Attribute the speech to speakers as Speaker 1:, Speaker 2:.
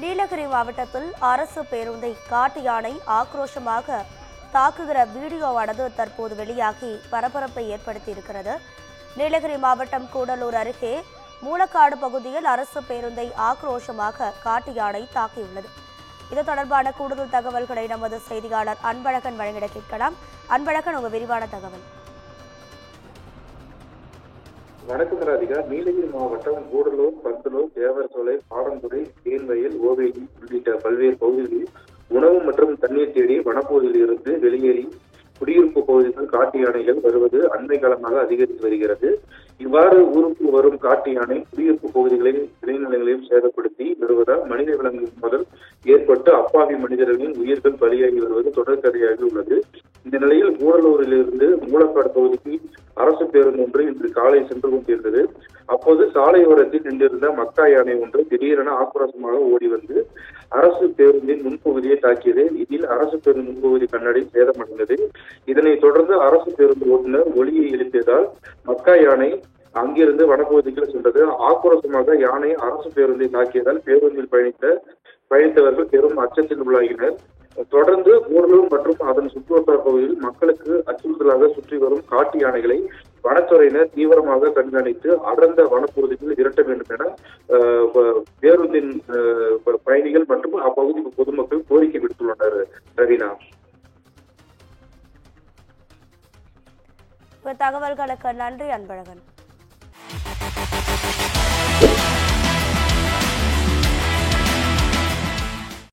Speaker 1: நீலகிரி மாவட்டத்தில் அரசு பேருந்தை காட்டு யானை ஆக்ரோஷமாக தாக்குகிற வீடியோவானது தற்போது வெளியாகி பரபரப்பை ஏற்படுத்தியிருக்கிறது. நீலகிரி மாவட்டம் கூடலூர் அருகே மூலக்காடு பகுதியில் அரசு பேருந்தை ஆக்ரோஷமாக காட்டு யானை தாக்கியுள்ளது. இது தொடர்பான கூடுதல் தகவல்களை நமது செய்தியாளர் அன்பழகன் வழங்கிட கேட்கலாம். அன்பழகன், உங்க விரிவான தகவல்.
Speaker 2: வணக்கம் ராதிகா. நீலகிரி மாவட்டம் கூடலூர், பந்தலூர், தேவர்சோலை, பாடந்துறை, தேன்வயல், ஓவேலி உள்ளிட்ட பல்வேறு பகுதிகளில் உணவு மற்றும் தண்ணீர் தேடி வனப்பகுதியில் இருந்து வெளியேறி குடியிருப்பு பகுதிகள் காட்டு யானைகள் வருவது அண்மை காலமாக அதிகரித்து வருகிறது. இவ்வாறு ஊருக்கு வரும் காட்டு யானை குடியிருப்பு பகுதிகளின் விளைநிலங்களையும் சேதப்படுத்தி வருவதால் மனித விலங்குகள் முதல் ஏற்பட்டு அப்பாவி மனிதர்களின் உயிர்கள் பலியாகி வருவது தொடர்கதையாக உள்ளது. இந்த நிலையில் கூடலூரிலிருந்து மூலக்காடு பகுதிக்கு அரசு பேருந்து ஒன்று இன்று காலை சென்று கொண்டிருந்தது. அப்போது சாலையோரத்தில் நின்றிருந்த மக்கா யானை ஒன்று திடீரென ஆக்ரோஷமாக ஓடி வந்து அரசு பேருந்தின் முன்பகுதியை தாக்கியது. இதில் அரசு பேருந்து முன்பகுதி கண்ணாடி சேதமடைந்தது. இதனைத் தொடர்ந்து அரசு பேருந்து ஓட்டுநர் ஒலியை எழுப்பியதால் மக்கா யானை அங்கிருந்து வனப்பகுதிக்கு சென்றது. ஆக்ரோஷமாக யானை அரசு பேருந்தை தாக்கியதால் பேருந்தில் பயணித்தவர்கள் பெரும் அச்சத்தில் உள்ளாகினர். தொடர்ந்து கூடலூர் மற்றும் அதன் சுற்றுவட்டார பகுதியில் மக்களுக்கு அச்சுறுத்தலாக சுற்றி வரும் காட்டு யானைகளை வனத்துறையினர் தீவிரமாக கண்காணித்து அடர்ந்த வனப்பகுதியில் விரட்ட வேண்டும் என பேருந்தின் பயணிகள் மற்றும் அப்பகுதி பொதுமக்கள் கோரிக்கை விடுத்துள்ளனர். ரவீனா,
Speaker 1: தகவல்களுக்கு நன்றி அன்பழகன்.